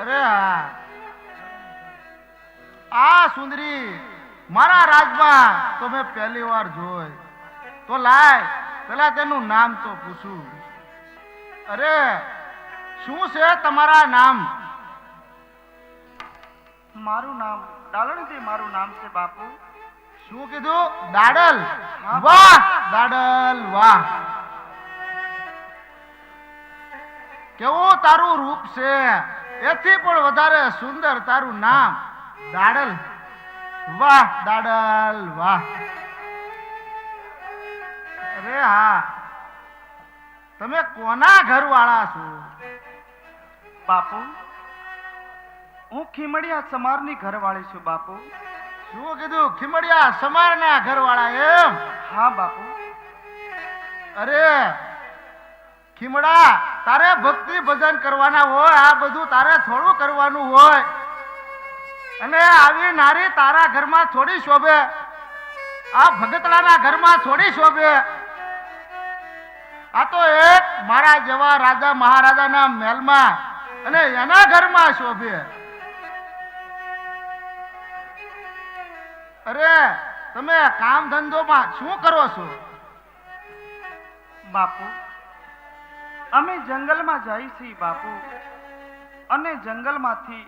અરે હા, આ સુંદરી મારા રાજમાં તો મેં પહેલી વાર જોઈ. તો લાય પેલા તેનું નામ તો પૂછું. અરે શું છે તમારા નામ? મારું નામ ડાલણજી મારું નામ છે બાપુ. શું કીધું? દાડલ. વાહ દાડલ વાહ, કેવું તારું રૂપ છે. એથી પણ વધારે સુંદર તારું નામ દાડલ. વાહ દાડલ વાહ. અરે હા, તમે કોના ઘરવાળા છો? બાપુ હું ખીમડિયા સમારની ઘરવાળી છું બાપુ. શું કીધું? ખીમડિયા સમારના ઘરવાળા એમ? હા બાપુ. અરે ખીમડા, તારે ભક્તિ ભજન કરવાના હોય, આ બધું તારે થોડું કરવાનું હોય. અને આવી નારી તારા ઘરમાં થોડી શોભે, આ ભગતડાના ઘરમાં થોડી શોભે. આ તો એક મારા જેવા રાજા મહારાજાના મહેલમાં અને એના ઘરમાં શોભે. અરે તમે કામ ધંધોમાં શું કરો છો? બાપુ અમે જંગલમાં જઈએ છીએ બાપુ, અને જંગલમાંથી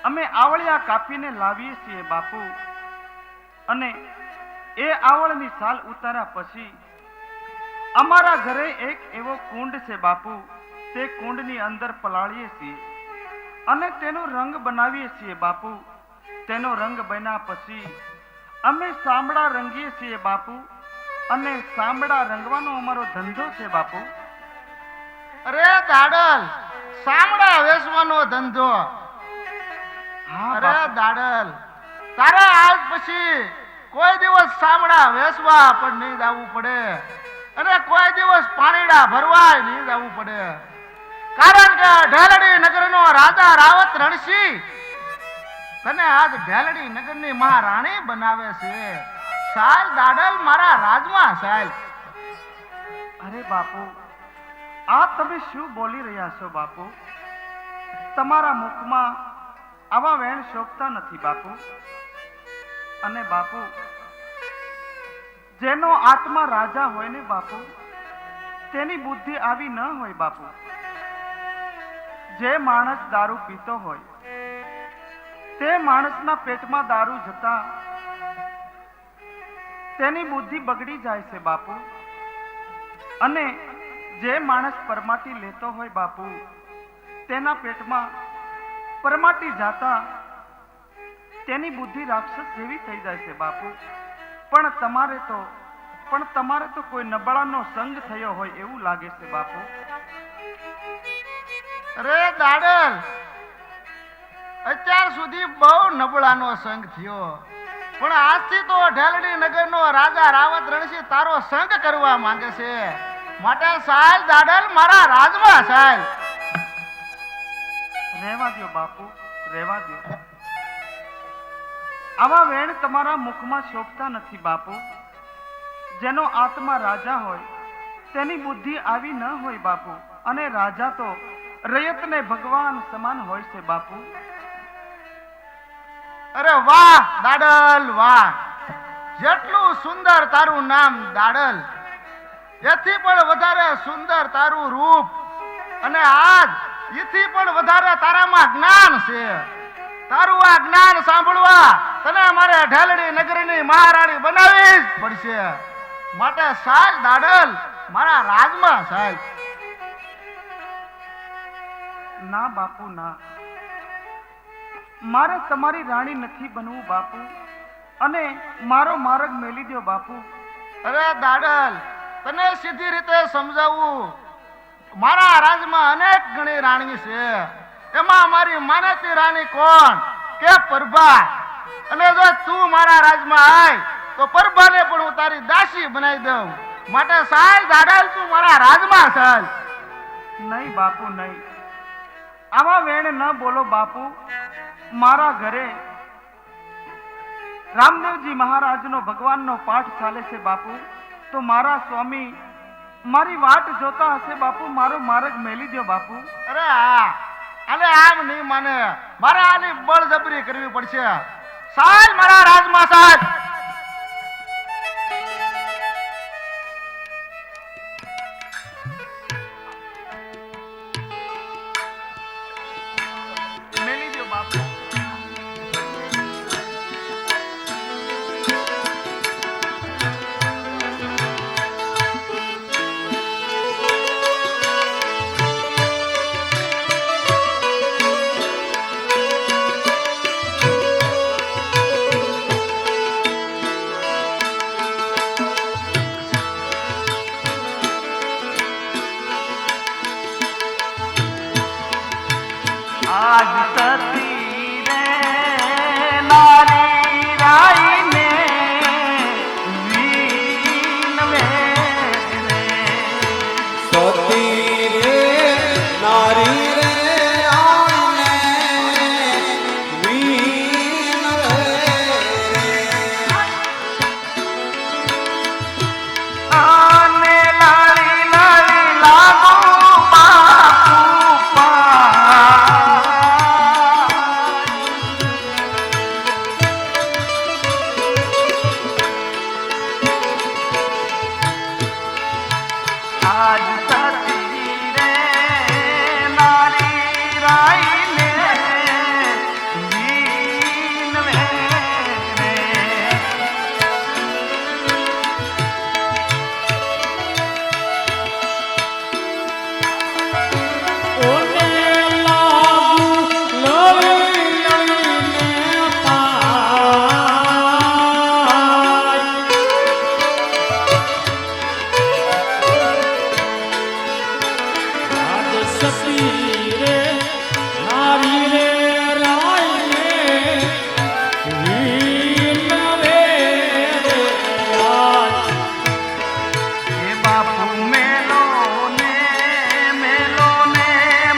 અમે આવળિયા કાપીને લાવીએ છીએ બાપુ. અને એ આવળની સાલ ઉતાર્યા પછી અમારા ઘરે એક એવો કુંડ છે બાપુ. તે કુંડની અંદર પલાળીએ છીએ અને તેનો રંગ બનાવીએ છીએ બાપુ. તેનો રંગ બન્યા પછી અમે સાંભળા રંગીએ છીએ બાપુ, અને સાંભળા રંગવાનો અમારો ધંધો છે બાપુ. અરે દાડલ, સામડા વેચવાનો ધંધો? હા અરે બાપુ. દાડલ, તારે આજ પછી કોઈ દિવસ સામડા વેચવા પણ નહીં જવું પડે, અને કોઈ દિવસ પાણીડા ભરવા નહીં જવું પડે. કારણ કે ઢેલડી નગરનો રાજા રાવત રણસિંહ તને આજ ઢેલડી નગરની મહારાણી બનાવે છે. સાલ દાડલ, મારા રાજમાં સાલ. અરે બાપુ, આ તમે શું બોલી રહ્યા છો બાપુ? તમારા મુખમાં આવા વેણ શોભતા નથી બાપુ. અને બાપુ, જેનો આત્મા રાજા હોય ને બાપુ, તેની બુદ્ધિ આવી ન હોય બાપુ. જે માણસ દારૂ પીતો હોય તે માણસના પેટમાં દારૂ જતા તેની બુદ્ધિ બગડી જાય છે બાપુ. અને જે માણસ પરમાટી લેતો હોય બાપુ, તેના પેટમાં પરમાટી જાતા તેની બુદ્ધિ રાક્ષસ જેવી થઈ જાય છે બાપુ. પણ તમારે તો કોઈ નબળાનો સંગ થયો હોય એવું લાગે છે બાપુ. અરે દાડલ, અત્યાર સુધી બહુ નબળાનો સંગ થયો, પણ આજથી તો ઢેલડી નગરનો રાજા રાવત રણસિંહ તારો સંગ કરવા માંગે છે. માટે સાલ દાડલ, મારા રાજમાં સાલ. રહેવા દો બાપુ, રહેવા દો. આવા વેણ તમારા મુખમાં શોભતા નથી બાપુ. જેનો આત્મા રાજા હોય તેની બુદ્ધિ આવી ન હોય બાપુ. અને રાજા તો રયતને ભગવાન સમાન હોય છે બાપુ. અરે વાહ દાડલ વાહ, જેટલું સુંદર તારું નામ દાડલ, એથી પણ વધારે સુંદર તારું રૂપ, અને આજ એથી પણ વધારે તારામાં જ્ઞાન છે. તારું આ જ્ઞાન સાંભળવા તને અમારે ઢેલડી નગરીની મહારાણી બનાવવી જ પડશે. માટે સાલ દાડલ, મારા રાજમાં સાલ. ના બાપુ ના, મારે તમારી રાણી નથી બનવું બાપુ, અને મારો માર્ગ મેલી દો બાપુ. અરે દાડલ, તને સીધી રીતે સમજાવું. મારા રાજમાં અનેક ગણી રાણી છે. એમાં મારી માનતી રાણી કોણ કે પરભા. અને જો તું મારા રાજમાં આય તો પરભાને પણ હું તારી દાસી બનાવી દઉં. માટે સાલ દાડલ, તું મારા રાજમાં ચાલ. નહીં બાપુ નહીં, આવા વેણ ન બોલો બાપુ. મારા ઘરે રામદેવજી મહારાજનો ભગવાનનો પાઠ ચાલે છે બાપુ. તો મારા સ્વામી મારી વાટ જોતા હશે બાપુ. મારો માર્ગ મેલી દો બાપુ. અરે હા, અને આમ નહીં માને, મારે આની બળજબરી કરવી પડશે. સાહેબ મારા રાજમાં સાહેબ. મેલી દો બાપુ. આજ સતી રે નારી રાઈને વીનવે રે. સતી રે નારી રે આને વીન રે. આને લાલી લાલી લાગો બાપુ આજ સતી રે નારી રાઈને વીનવે રે. ઓને લાગુ લઈ લઈને પાય. આજ સતી રે નારી રે રાઈને વીન રે. આજ એ બાપુ મેલો ને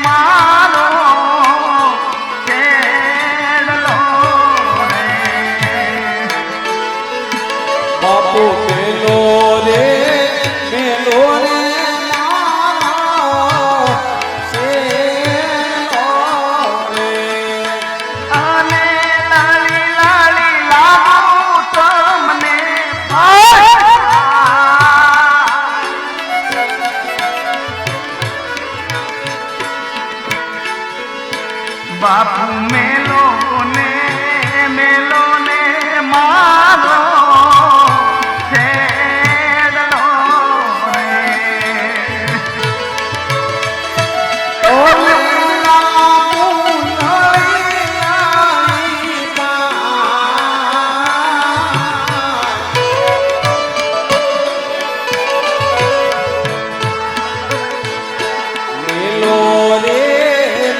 મારો કેડલો રે. બાપુ મેલો રે મેલો રે મારો શેલો રે. આને લાલી લાલી લાગુ તમને બાપુ મેલો ને મારો છેડલો રે. ઓલે લાગુ લઈ લઈ પાય. મેલો રે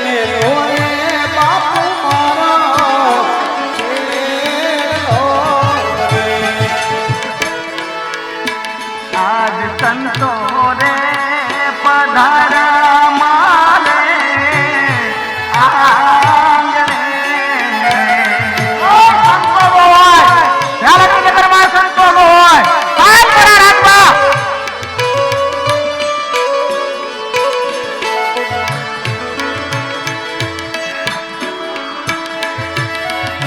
મેલો રે બાપુ મારો શેલો રે. આજ સંતો રે પધારા મારે આંગણે. ઓ સંતો હોય, જાલકી નગરમાં સંતો હોય. સાહેબ મારા રાજમાં.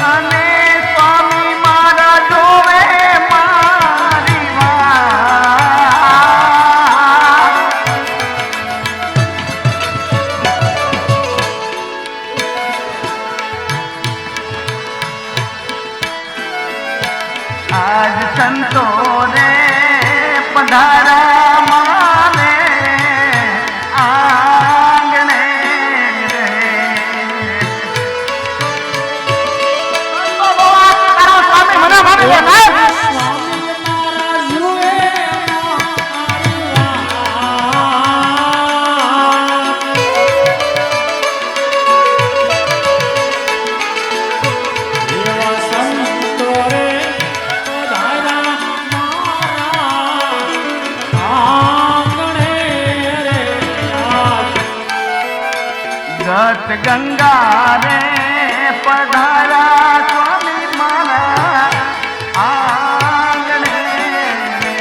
અને સ્વામી મારા જોવે મારી વાત. આજ સંતો રે પધારા મારે આંગણે રે. સંતો હોય, તારો સ્વામી મને માની લે સાહેબ. સ્વામી મારા જુએ મારી વાત. એવા સંતો રે પધારા મારા આંગણે રે. આજ ગત ગંગા રે પધારા સ્વામી મારા આંગણે રે.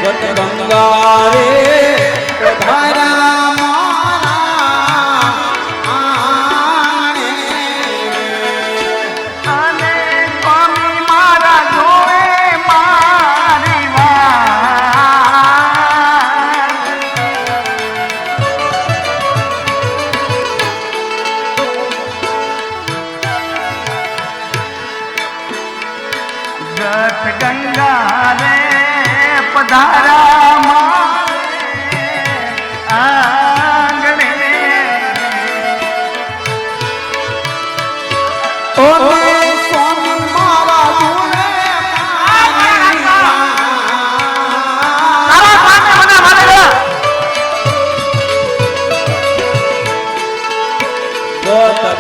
ગત ગંગા રે પધારા મારા જટ ગંગા રે પધારા મારે આંગણે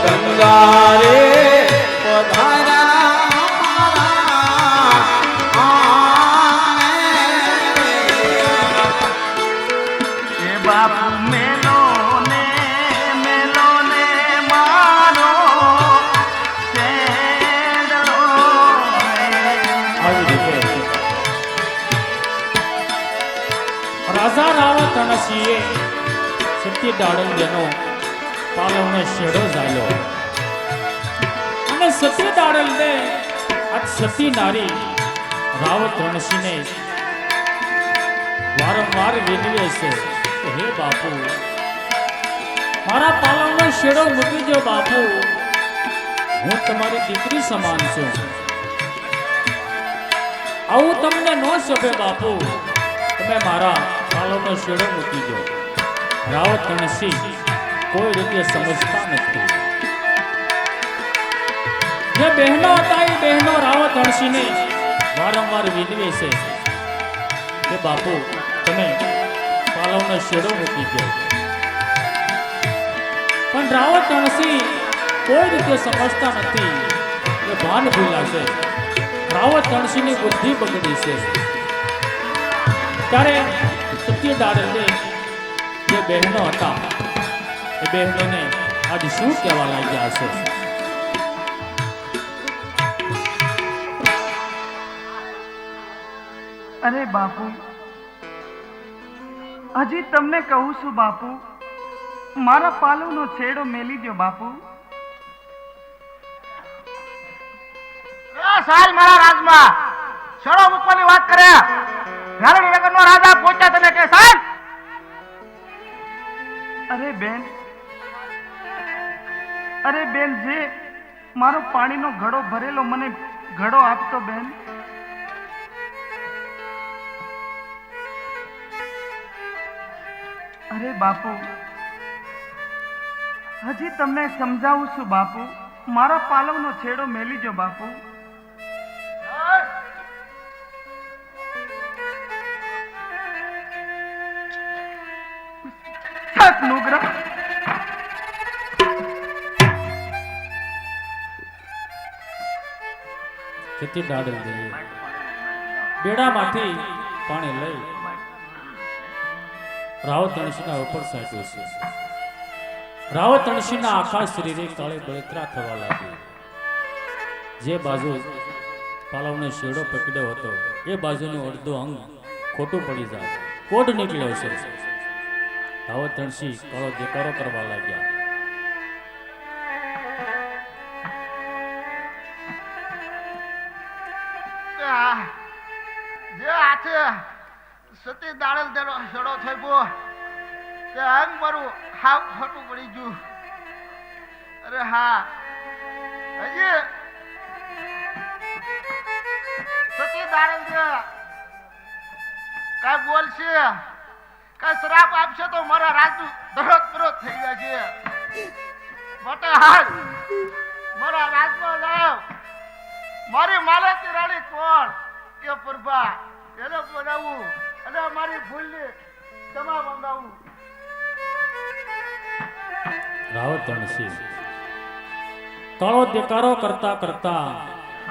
ગંગા રે પધારા એ બાપુ મેલો ને મારો ચેડો આવી રીતે રાજા રાવત રણસિંહે સત્ય દાડંજનો પાલવનો શેડો ઝાલ્યો અને સતી દાડલને આ સતી નારી રાવત રણસિંહને વારંવાર વિનવે છે કે હે બાપુ મારા પાલવનો શેડો મૂકી દો બાપુ, હું તમારી દીકરી સમાન છું, આવું તમને ન શોભે બાપુ, તમે મારા પાલવનો શેડો મૂકી દો. રાવત રણસિંહ કોઈ રીતે સમજતા નથી. જે બહેનો હતા એ બહેનો રાવત રણસિંહને વારંવાર વિનવે છે કે બાપુ તમે પાલવનો શેડો મૂકી દો, પણ રાવત રણસિંહ કોઈ રીતે સમજતા નથી. એ ભાન ભૂલાશે, રાવત રણસિંહની બુદ્ધિ બગડી છે. ત્યારે સત્ય દાડલે જે બહેનો હતા એ બહેનોને આજે શું કહેવા લાગ્યા હશે? અરે બાપુ, હજી તમને કહું છું બાપુ, મારા પાલવનો છેડો મેલી દો બાપુ. સાલ મારા રાજમાં છેડો મૂકવાની વાત કરે. રાણી નગરનો રાજા પહોંચ્યા તને કે સાલ? અરે બેન, જે મારો પાણીનો ઘડો ભરેલો મને ઘડો આપતો બેન. અરે બાપુ, હજી તમને સમજાવું છું બાપુ, મારા પાલવનો છેડો મેલી જો બાપુ. નુગરા સતી દાડલ બેડામાંથી પાણી લઈ રાવત રણસિંહના ઉપર સાટ્યું છે. રાવત રણસિંહના આખા શરીરે કાળે બળતરા થવા લાગી. જે બાજુ પાલવનો શેડો પકડ્યો હતો એ બાજુનું અડધું અંગ ખોટું પડી જાય, કોઢ નીકળ્યો છે. રાવત રણસિંહ કાળો દેકારો કરવા લાગ્યા. જે હાથે સતી દાડલ દેલો છેડો થયો તે અંગ મારું હાવ ખોટું પડી ગયું. અરે હા, હજી સતી દાડલ છે કાંઈ બોલશે, કાંઈ શ્રાપ આપશે તો મારા રાજનું દરદ દરદ થઈ જશે. માટે હાલ મારા રાજમાં જાવ. મારી માલતી રાણી કોણ કે પ્રભા એને બોલાવું અને મારી ભૂલની ક્ષમા માંગાવું. રાવત રણસિંહ કાળો દેકારો કરતા કરતા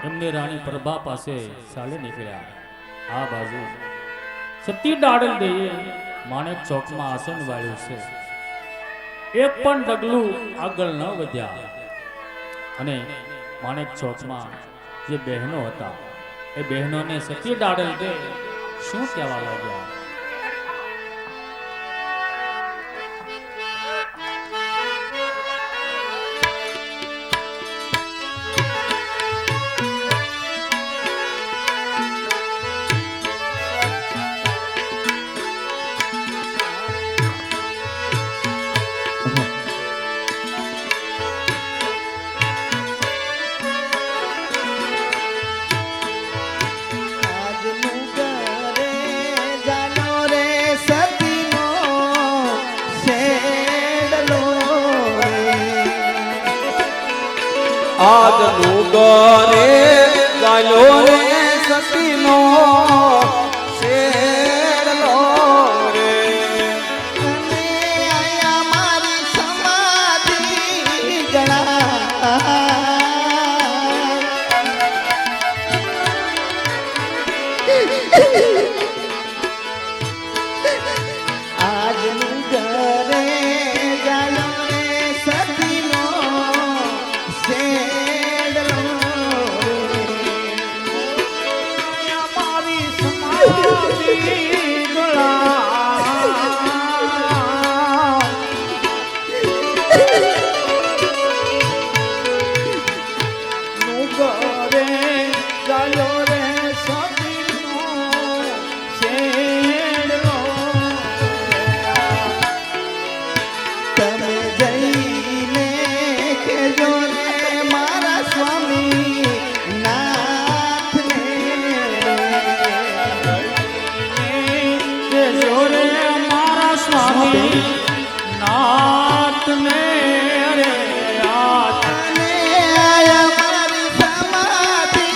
એમની રાણી પ્રભા પાસે ચાલી નીકળ્યા. આ બાજુ સતી દાડલ દેએ માણેક ચોકમાં આસન વાળ્યું છે. એક પણ ડગલું આગળ ન વધ્યા અને માણેક ચોકમાં જે બહેનો હતા એ બહેનોને સતી દાડલ દે શું કહેવા લાગ્યા? જાયો રે સતીનો શેરલો રે અને આયા મારી સમાધિ ગણાય. આજનું ઘરે જાયો રે સતીનો શેરલો મારી સમાધિ ગળા નું ઘરે જાયો રે સતીનો શેરલો તમે જઈને કહેજો રે મારા સ્વામી નાથને કે જોરે મારા સ્વામી નાથને રે આજ અને આયા મારી સમાધિ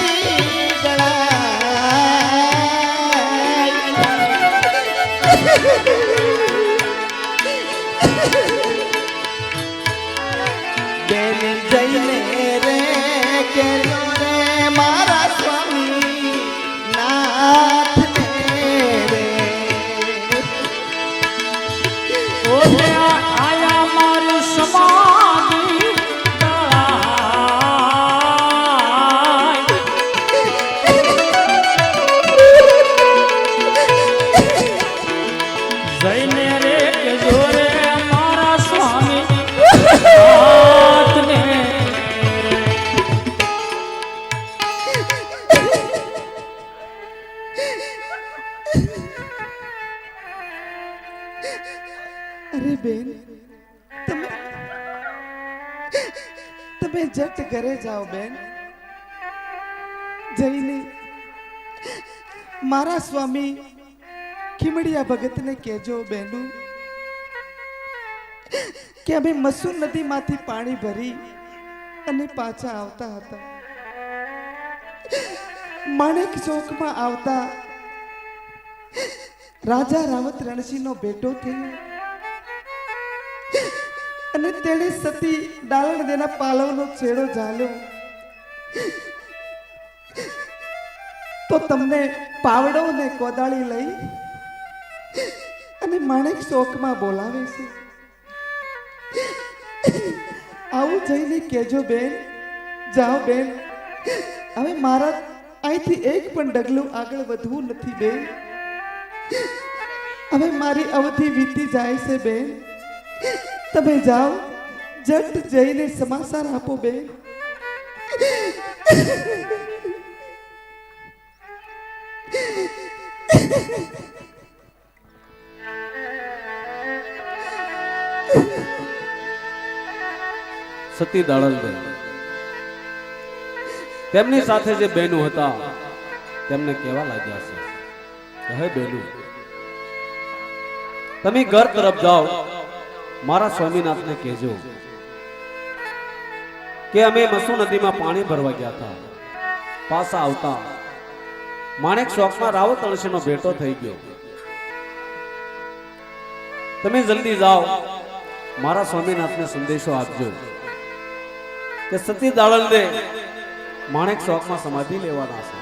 બેન જઈને રે કહેજો રે મારા સ્વામી નાથને રે ઓલે આયા મારી સમાધિ તળાય. જઈને રે કે જોરે મારા સ્વામી નાથને રે. અરે બેન તમે તમે જટ ઘરે જાઓ બેન. જઈને મારા સ્વામી ખીમડિયા ભગતને કહેજો બેનું કે અમે મસૂર નદીમાંથી પાણી ભરી અને પાછા આવતા હતા. માણેક ચોકમાં આવતા રાજા રાવત રણસિંહનો ભેટો થયો અને તેણે સતી ડાલણ દેના પાલવનો છેડો ઝાલ્યો તો તમને પાવડો ને કોદાળી લઈ અને માણેક ચોકમાં બોલાવે છે. આવું જઈને કહેજો બેન. જાઓ બેન. હવે મારા અહીંથી એક પણ ડગલું આગળ વધવું નથી બેન. હવે મારી અવધિ વીતી જાય છે બેન. તમે જાઓ, જટ જઈને સમાચાર આપો બેન. સતી દાળલબેન તેમની સાથે જે બહેનો હતા તેમને કહેવા લાગ્યા છે કે હે બહેનો, તમે ઘર તરફ જાઓ, મારા સ્વામીનાથને કહેજો કે અમે મસુ નદીમાં પાણી ભરવા ગયા હતા. પાછા આવતા માણેક ચોકમાં રાવત અણસીનો ભેટો થઈ ગયો. તમે જલ્દી જાઓ, મારા સ્વામીનાથને સંદેશો આપજો કે સતી દાળલને માણેક ચોકમાં સમાધિ લેવાના છે.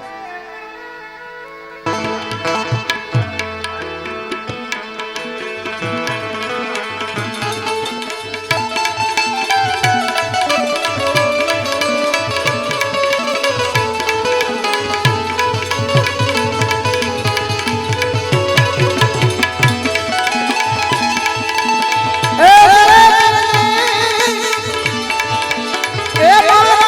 એ બાબા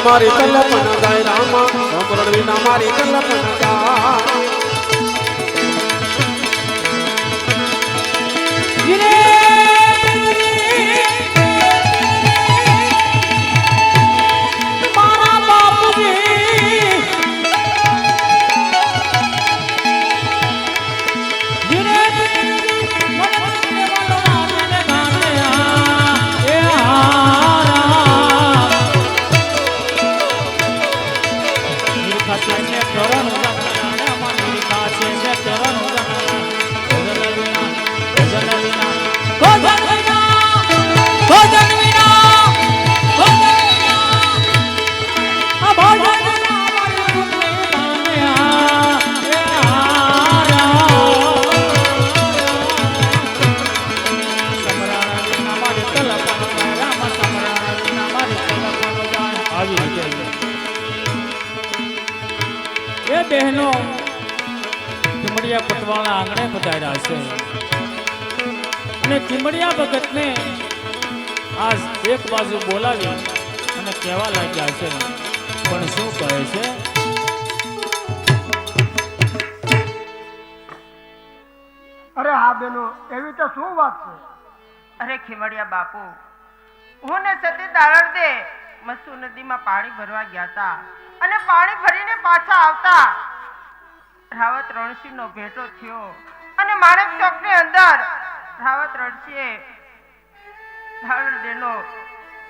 મારી કલ્પના જાય રામા સમરણ વિના મારી કલ્પના જાય બહેનો ચીમડિયા પટવાળા આંગણે પધાર્યા છે અને ચીમડિયા ભગતને આજ એક બાજુ બોલાવી અને કહેવા લાગ્યા છે પણ શું કહે છે? અરે હા બેનો, એવી તો શું વાત છે? અરે ખીમડિયા બાપુ, હું ને સતી દાળર દે મસ્સુ નદીમાં પાણી ભરવા ગયા હતા અને પાણી ભરીને પાછા આવતા રાવત રણસિંહનો ભેટો થયો અને માણેક ચોકની અંદર રાવત રણસિંહે દાળર દેનો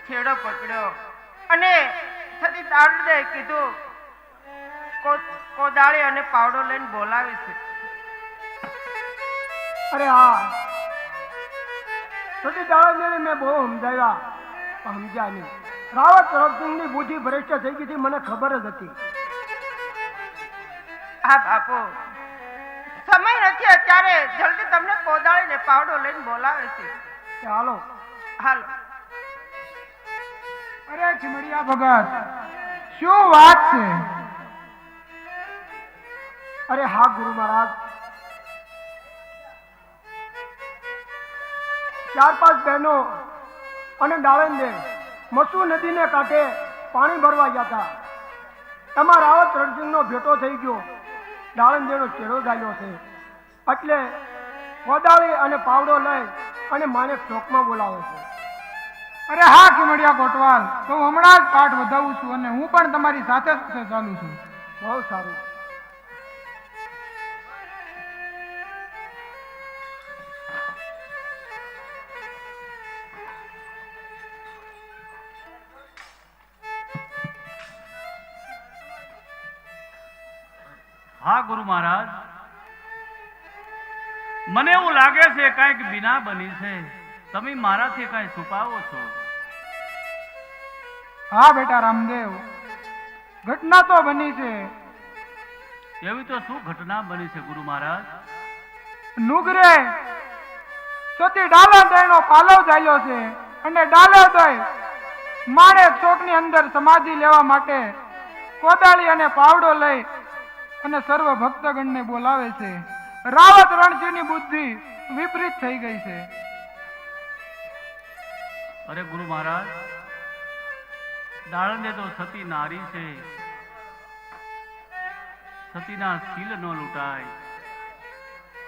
છેડો પકડ્યો અને સતી દાળર દે કીધું કોદાળી અને પાવડો લઈને બોલાવે છે. અરે હા, સતી દાળને મેં બહુ સમજાવ્યા પણ સમજ્યા નહીં. રાવત રણસિંહની બુદ્ધિ ભ્રષ્ટ થઈ ગઈ હતી, મને ખબર જ હતી. હા બાપુ, સમય નથી અત્યારે, જલ્દી તમને કોદાળી ને પાવડો લઈને બોલાવે છે. કે હાલો હાલો. અરે ખીમડિયા ભગત, શું વાત છે? અરે હા ગુરુ મહારાજ, 4-5 બહેનો અને દાળંદે મસુ નદીને કાંઠે પાણી ભરવા ગયા હતા. એમાં રાવત રણસિંહનો ભેટો થઈ ગયો, દાળંદેનો ચેડો ગાલ્યો છે. એટલે કોદાળી અને પાવડો લઈ અને માણેક ચોકમાં બોલાવે છે. અરે હા ખીમડિયા કોટવાલ, તો હું હમણાં જ પાઠ વધાવું છું અને હું પણ તમારી સાથે સાથે ચાલુ છું. બહુ સારું. હા ગુરુ મહારાજ, મને એવું લાગે છે કાંઈક બીના બની છે. તમે મારાથી કાંઈ છુપાવો છો? હા બેટા રામદેવ, ઘટના તો બની છે. એવી તો શું ઘટના બની છે ગુરુ મહારાજ? નુગરે સતી ડાલરદયનો પાલવ ચાલ્યો છે અને ડાલરદય માણેક ચોકની અંદર સમાધિ લેવા માટે કોદાળી અને પાવડો લઈ અને સર્વ ભક્તગણને બોલાવે છે. રાવત રણસિંહની બુદ્ધિ વિપરીત થઈ ગઈ છે. અરે ગુરુ મહારાજ, દાળને તો સતી નારી છે, સતીના શીલ ન લૂંટાય.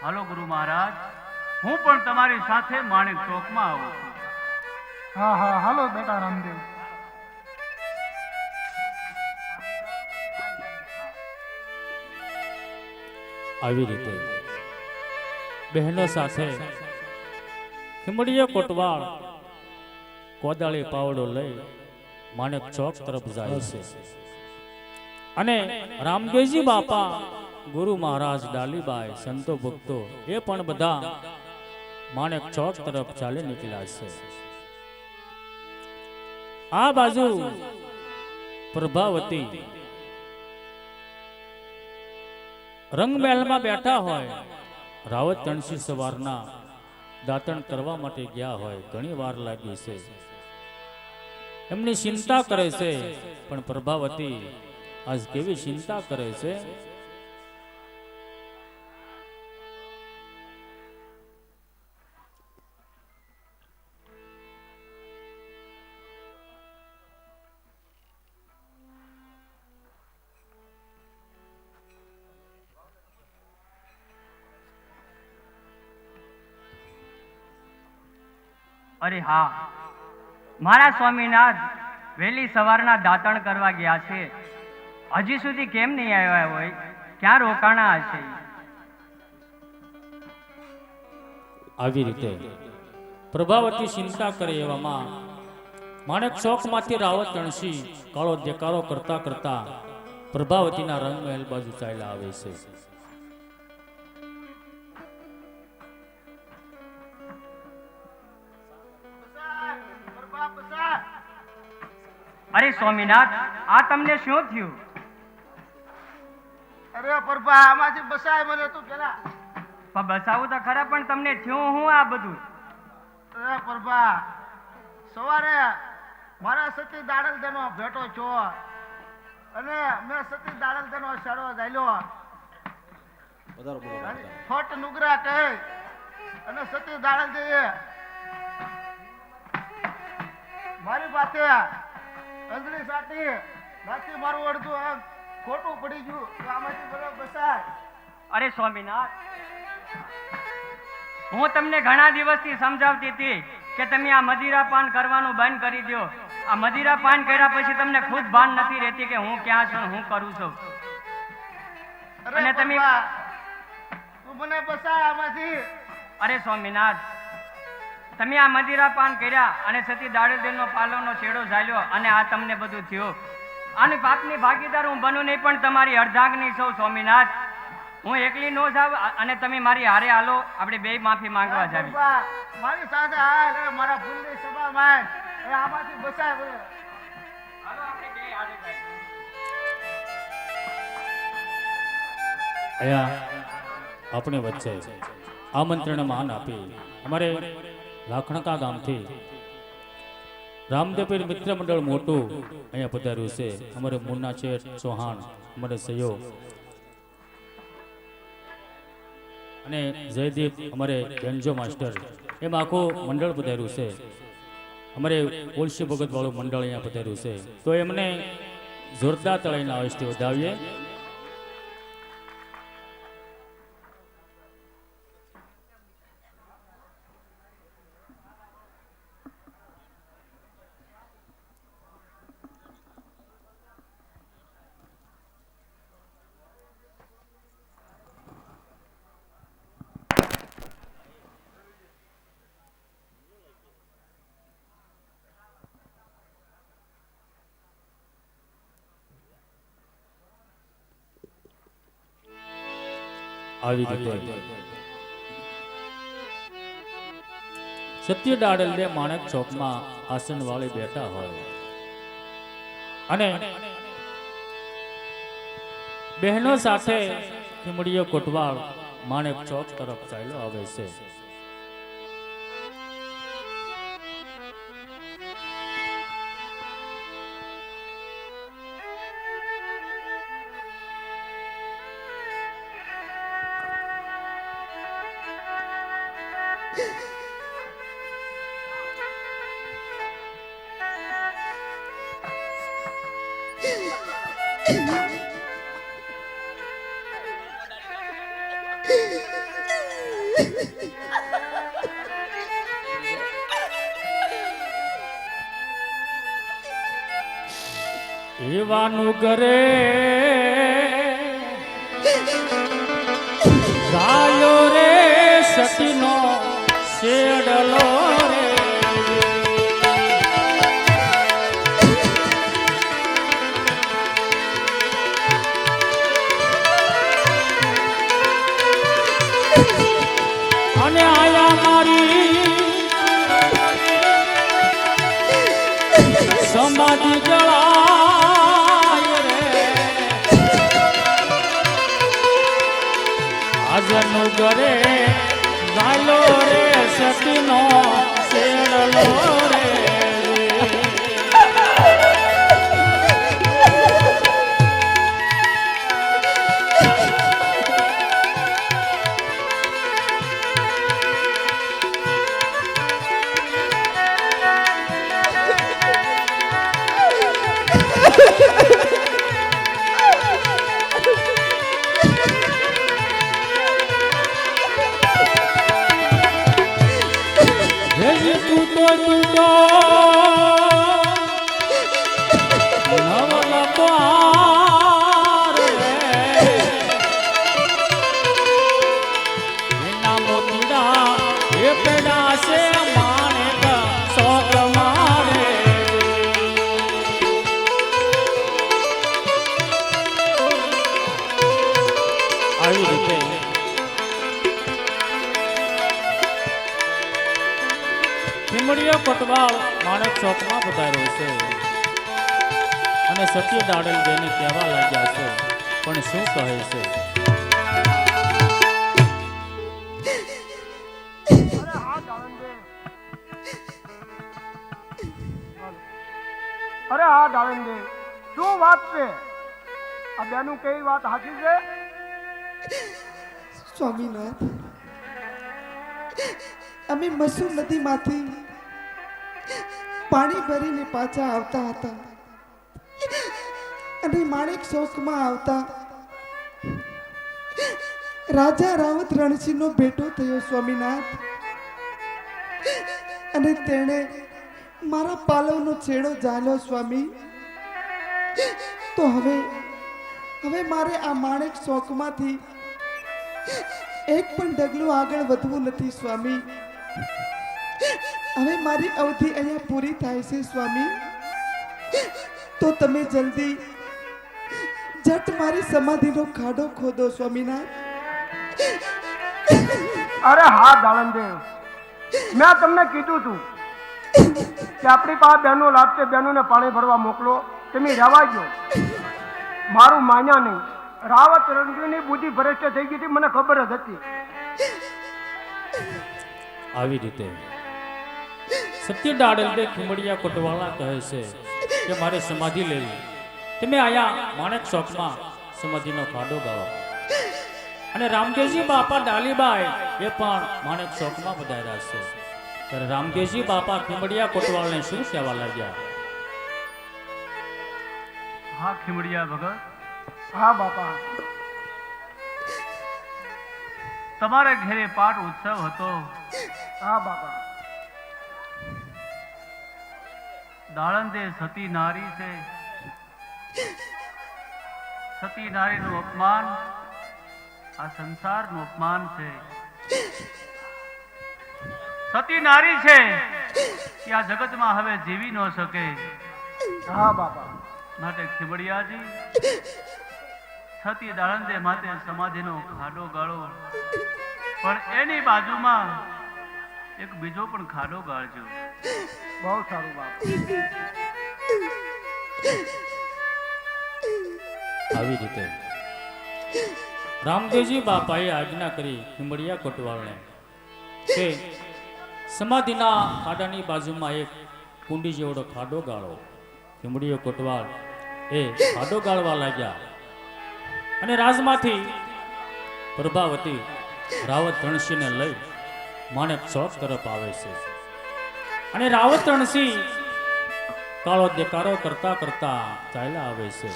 હાલો ગુરુ મહારાજ, હું પણ તમારી સાથે માણેક ચોકમાં આવું છું. હા હા, હાલો બેટા રામદેવ. આવી રીતે બહેનો સાથે ખીમડિયા કોટવાળ કોદાળી પાવડો લઈ માણેક ચોક તરફ જાય છે અને રામદેવજી બાપા, ગુરુ મહારાજ, ડાલીબાઈ, સંતો ભક્તો એ પણ બધા માણેક ચોક તરફ ચાલી નીકળ્યા છે. આ બાજુ પ્રભાવતી રંગમહેલમાં બેઠા હોય. રાવત રણસિંહ સવારના દાતણ કરવા માટે ગયા હોય, ઘણી વાર લાગી છે. એમની ચિંતા કરે છે, પણ પ્રભાવતી આજ કેવી ચિંતા કરે છે. અરે હા, મારા સ્વામીનાથ વહેલી સવારના દાતણ કરવા ગયા છે. હજી સુધી કેમ નહીં આવ્યા હોય? ક્યાં રોકાણા હશે? આવી રીતે પ્રભાવતી ચિંતા કરે એવામાં માણેક ચોકમાંથી રાવત તણસી કાળો દેકારો કરતા કરતા પ્રભાવતીના રંગમહેલ બાજુ ચાલ્યા આવે છે. અરે સ્વામીનાથ, આ તમને શું થયું? અરે પ્રભા, આમાંથી બસાય મને તું પેલા. પણ બસાવું તો ખરા, પણ તમને થયું હું આ બધું? અરે પ્રભા, સવારે મારા સતી દાડલદેનો ભેટો છો અને મેં સતી દાડલદેનો શેડો ઝાલ્યો. ફટ નુગરા કહે અને સતી દાડલદે મારી પાસે અંજળી સાટી નાખી મારું અડધું આમ ખોટું પડી ગયું. તો આમાંથી બધો બસાય. અરે સ્વામીનાથ, હું તમને ઘણા દિવસથી સમજાવતી હતી કે તમે આ મદિરા પાન કરવાનું બંધ કરી દો. આ મદિરા પાન કર્યા પછી તમને ખુદ ભાન નથી રહેતી કે હું ક્યાં છું, હું કરું છું. અને તમે તું મને બસાય આમાંથી. અરે સ્વામીનાથ, તમે આ મદિરા પાન કર્યા અને સતી દાડેદેનો પાલવનો છેડો ઝાલ્યો અને આ તમને બધું થયું. આની પાપની ભાગીદાર હું બનું નહીં, પણ તમારી અર્ધાંગની સૌ. સ્વામીનાથ, હું એકલી નો જાવ અને તમે મારી હારે હાલો, આપણે બે માફી માંગવા જાવી. મારી સાથે હાલ, મારા ભૂલની સભા માં આમાંથી બસાય. હાલો આપણે બે હારે જઈએ. અહીંયા આપણે વચ્ચે આમંત્રણ માન આપી અમારે લાખણકા ગામથી રામદેવપીર મિત્ર મંડળ મોટું અહીંયા પધાર્યું છે. અમારે મુન્ના શેઠ ચૌહાણ, અમારે સહયોગ અને જયદીપ, અમારે બેન્જો માસ્ટર, એમ આખું મંડળ પધાર્યું છે. અમારે ઓલસી ભગત વાળું મંડળ અહીંયા પધાર્યું છે. તો એમને જોરદાર તળાઈના અવશ્ય વધાવીએ. આવી રીતે સત્ય દાડલે માણેક ચોકમાં આસન વાળી બેઠા હોય અને બહેનો સાથે ખીમડીઓ કોટવાળ માણેક ચોક તરફ ચાલ્યો આવે છે. એવાનું કરે ગાયો રે સતીનો શેડલો રે. અને આયા મારી સમાધિ જળાય રે. આજનો ઘરે ગાલો રે સતીનો શેડલો રે. તું તો કોટવાળ માણેક ચોકમાં પધાર્યો છે અને સત્ય દાડલ બેને કહેવા લાગ્યા છે, પણ શું કહે છે? અરે હા ડાળંદે, અરે હા ડાળંદે, શું વાત છે? આ બેનું કઈ વાત સાચી છે? સ્વામીનાથ, અમે મસૂર નદીમાંથી પાણી ભરીને પાછા આવતા હતા અને માણેક ચોકમાં આવતા રાજા રાવત રણસિંહનો ભેટો થયો સ્વામીનાથ, અને તેણે મારા પાલવનો છેડો ઝાલ્યો સ્વામી. તો હવે મારે આ માણેક ચોકમાંથી એક પણ ડગલું આગળ વધવું નથી સ્વામી. હવે મારી અવધિ અહીંયા પૂરી થાય છે સ્વામી. તો તમે જલ્દી જટ મારી સમાધિનો ખાડો ખોદો સ્વામીનાથ. અરે હા ડાળંદે, મેં તમને કીધું તું કે આપણી પાસે બહેનો લાગશે, બહેનોને પાણી ભરવા મોકલો. તમે રહેવા ગયો, મારું માન્યા નહીં. રાવત રણજીની બુદ્ધિ ભ્રષ્ટ થઈ ગઈ હતી, મને ખબર જ હતી. આવી રીતે સત્ય દાડલ ખીમડિયા કોટવાળા કહે છે કે મારે સમાધિ લેવી. તમે આયા માણેક ચોકમાં સમાધિનો ખાડો ગાળો. અને રામદેવજી બાપા ડાલીબાઈ એ પણ માણેક ચોકમાં પધાર્યા છે. ત્યારે રામદેવજી બાપા ખીમડિયા કોટવાળને શું કહેવા લાગ્યા? હા ખીમડિયા ભગત, હા બાપા, તમારે ઘેરે પાટ ઉત્સવ હતો. હા બાપા, દાળંદે સતી નારી છે. સતી નારીનું અપમાન આ સંસારનું અપમાન છે. સતી નારી છે કે આ જગતમાં હવે જીવી ન શકે. હા બાપા, માટે ખીમડિયાજી સતી દાળંદે માટે સમાધિનો ખાડો ગાળો, પણ એની બાજુમાં એક બીજો પણ ખાડો ગાળજો. બહુ સારું બાપા. આવી રીતે રામદેવજી બાપાએ આજ્ઞા કરી ખીમડિયા કોટવાળને કે સમાધિના ખાડાની બાજુમાં એક કુંડી જેવડો ખાડો ગાળો. ખીમડિયો કોટવાળ એ ખાડો ગાળવા લાગ્યા અને રાજમાંથી પ્રભાવતી રાવત રણસિંહને લઈ માણેક ચોક તરફ આવે છે. અને રાવત રણસિંહ કાળો દેકારો કરતા કરતા ચાલ્યા આવે છે.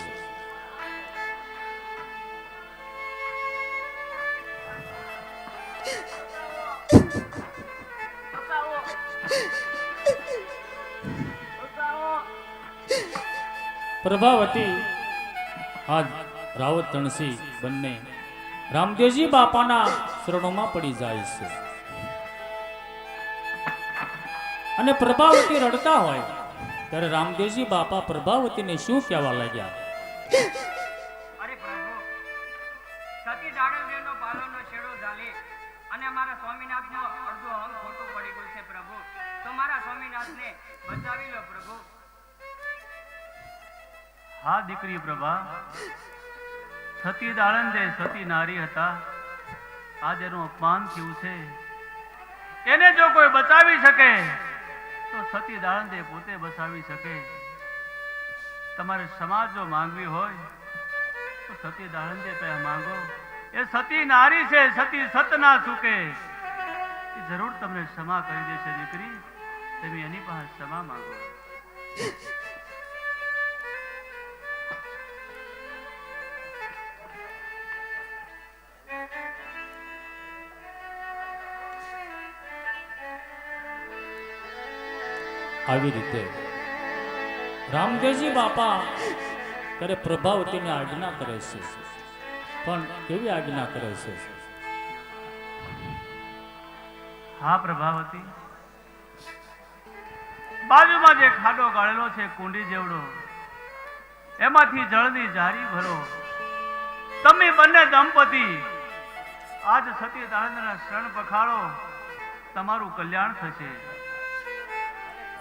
પ્રભાવતી આજ રાવત રણસિંહ બંને રામદેવજી બાપાના શરણોમાં પડી જાય છે. અને પ્રભાવતી રડતા હોય ત્યારે રામદેવજી બાપા પ્રભાવતીને શું કહેવા લાગ્યા? અરે પ્રભુ, સતી દાડલદેવનો પાલોનો છેડો ઝાલી અને મારા સ્વામીનાથનો અડધો અંગ ખોટું પડી ગયું છે પ્રભુ. તો મારા સ્વામીનાથને બચાવી લો પ્રભુ. હા દીકરી પ્રભા, સતી દાળંદે સતી નારી હતા. આજ એનું અપમાન થયું છે. એને જો કોઈ બચાવી શકે તો સતી દાળંદે પોતે બચાવી શકે. તમારે સમાજ જો માંગવી હોય તો સતી દાળંદે પહેલા માંગો. એ સતી નારી છે, સતી સત ના ચૂકે. એ જરૂર તમને ક્ષમા કરી દેશે દીકરી. તમે એની પાસે ક્ષમા માંગો. આવી રીતે રામદેવજી બાપા ત્યારે પ્રભાવતીને આજ્ઞા કરે છે. પણ કેવી આજ્ઞા કરે છે? હા પ્રભાવતી, બાજુમાં જે ખાડો ગાળેલો છે કુંડી જેવડો, એમાંથી જળની જારી ભરો. તમે બંને દંપતી આજ સતી દાળંદના શરણ પખાડો, તમારું કલ્યાણ થશે.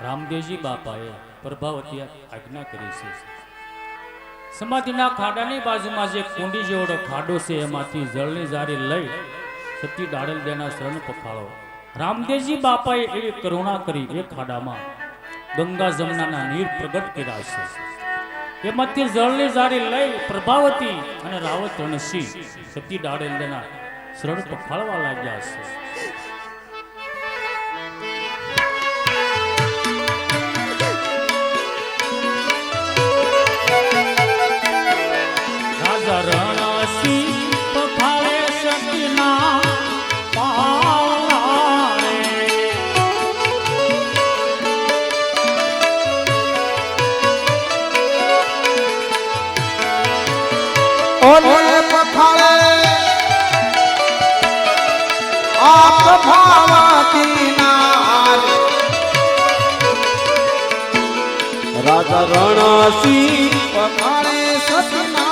રામદેવજી બાપાએ પ્રભાવતી આજ્ઞા કરી છે. સમાધિના ખાડાની બાજુમાં જે કુંડી જેવડો ખાડો છે એમાંથી જળની જારી લઈ સતી દાડલ દેના શરણ પખાળો. રામદેવજી બાપાએ એવી કરુણા કરી એ ખાડામાં ગંગા જમનાના નીર પ્રગટ કર્યા છે. એમાંથી જળની જારી લઈ પ્રભાવતી અને રાવત રણસિંહ સતી દાડલ દેના શરણ પખાળવા લાગ્યા છે. રણસિંહ પખાળે સતીના પાવલાને. ઓલે પખાળે આ પ્રભાવતી નાર રાજા રણસિંહ પખાળે સતીના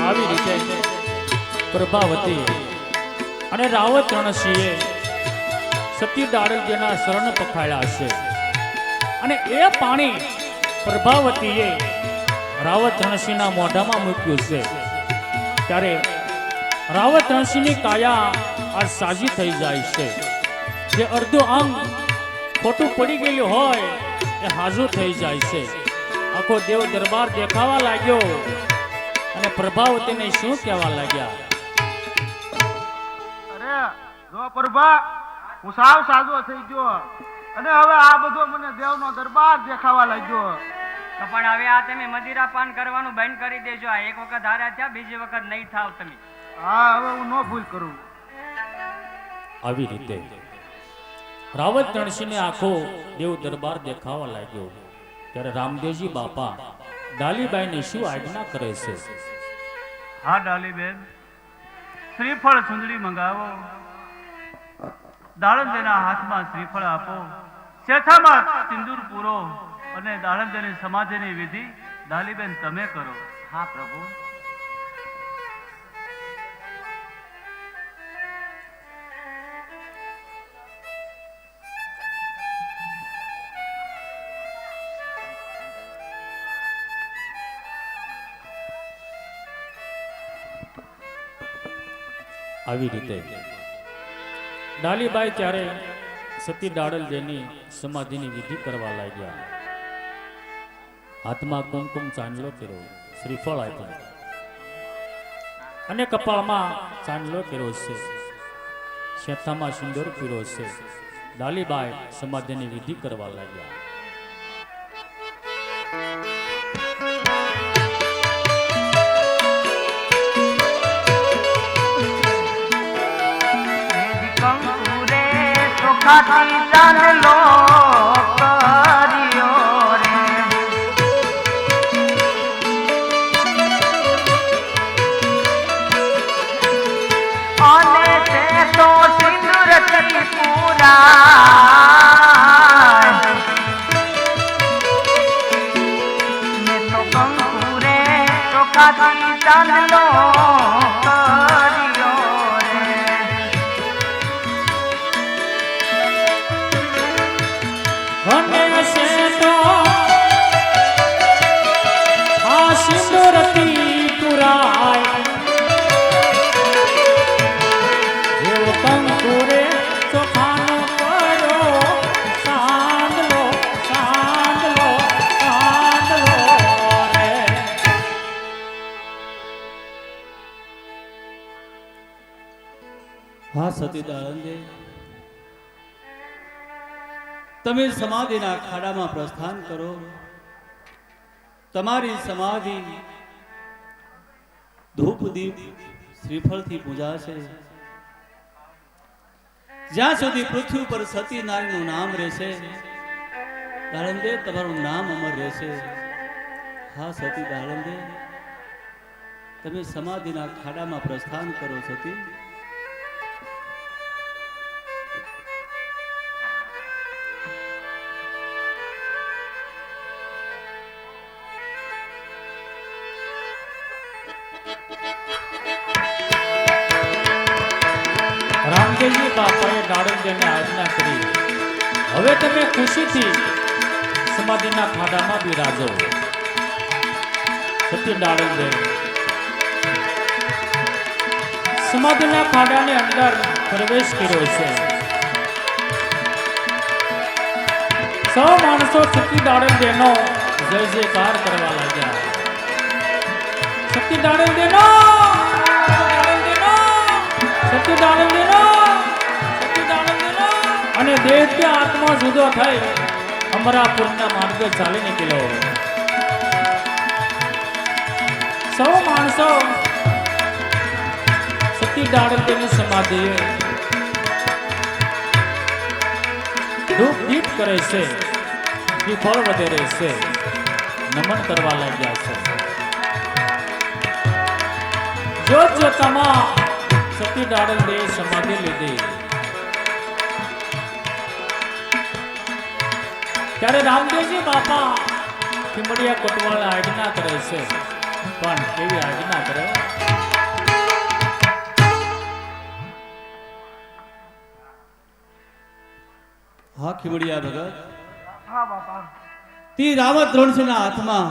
આવી રીતે પ્રભાવતી અને રાવત રણસિંહે સતી દાડલજીના શરણ પખાળ્યા છે. અને એ પાણી પ્રભાવતીએ રાવત રણસિંહના મોઢામાં મૂક્યું છે. ત્યારે રાવત રણસિંહની કાયા આ સાજી થઈ જાય છે. જે અડધું અંગ ખોટું પડી ગયેલું હોય એ હાજર થઈ જાય છે. આખો દેવ દરબાર દેખાવા લાગ્યો અને પ્રભાવતીને શું કહેવા લાગ્યા? અરે જો પ્રભા, હું સાવ સાજો થઈ ગયો અને હવે આ બધો મને દેવનો દરબાર દેખાવા લાગ્યો. તો પણ હવે આ તમે મદિરા પાન કરવાનું બંધ કરી દેજો. આ એક વખત હાર્યા થયા, બીજી વખત નહીં થાવ તમે. હા, હવે હું નો ભૂલ કરું. આવી રીતે રાવત રણસિંહને આખો દેવ દરબાર દેખાવા લાગ્યો. ત્યારે રામદેવજી બાપા ડાલીબાઈને શું આજ્ઞા કરે છે? હા ડાલીબેન, શ્રીફળ સુંદડી મંગાવો, દાળંદેના હાથમાં શ્રીફળ આપો, શેથામાં સિંદૂર પૂરો અને દાળંદેની સમાધિની વિધિ ડાલીબેન તમે કરો. હા પ્રભુ. આવી રીતે ડાલીબાઈ ત્યારે સતી દાડલજીની સમાધિની વિધિ કરવા લાગ્યા. હાથમાં કુમકુમ ચાંદલો કર્યો, શ્રીફળ આપ્યું અને કપાળમાં ચાંદલો કર્યો છે, શેથામાં સિંદૂર પીરો છે. ડાલીબાઈ સમાધિની વિધિ કરવા લાગ્યા. ખાતી ચાંદલો કર્યો રે, અને તે તો સિંદૂરથી પૂરા ને તો કંકુરે ચોખાથી ચાંદલો હા સતી દાળંદે, તમે સમાધિના ખાડામાં પ્રસ્થાન કરો. તમારી સમાધિ ધૂપ દીપ શ્રીફળથી પૂજાશે. જ્યાં સુધી પૃથ્વી ઉપર સતી નારીનું નામ રહેશે, દાળંદે તમારું નામ અમર રહેશે. હા સતી દાળંદે, તમે સમાધિના ખાડામાં પ્રસ્થાન કરો સતી. રામદેવજી બાપાએ દાડમદેવને આજ્ઞા કરી, હવે તમે ખુશીથી સમાધિના ખાડામાં બિરાજો. સતી દાડમદેવ સમાધિના ખાડાની અંદર પ્રવેશ કર્યો છે. સૌ માણસો સતી દાડમદેવનો જય જયકાર કરવા લાગ્યા. સતી દાડમદેવનો સતી દાડમદેવનો સતી દાડમદેવનો અને દેહથી આત્મા જુદો થઈ અમરાપુરના માર્ગે ચાલી નીકળ્યો. સૌ માણસો સતી દાડમદેવની સમાધિએ ધૂપ દીપ કરે છે, શ્રીફળ વધેરે છે, નમન કરવા લાગ્યા છે. જોત જોતામાં સતી દાડમદેવ સમાધિ લીધી. ત્યારે રામદેવજી બાપા ખીમડિયા કોટવાળા આજ્ઞા કરે છે, પણ કેવી આજ્ઞા કરે? હા ખીમડિયા ભગત, હા બાપા. તી રાવત રણસિંહના હાથમાં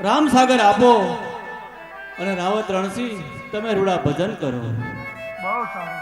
રામસાગર આપો અને રાવત રણસિંહ તમે રૂડા ભજન કરો. બહુ સારું.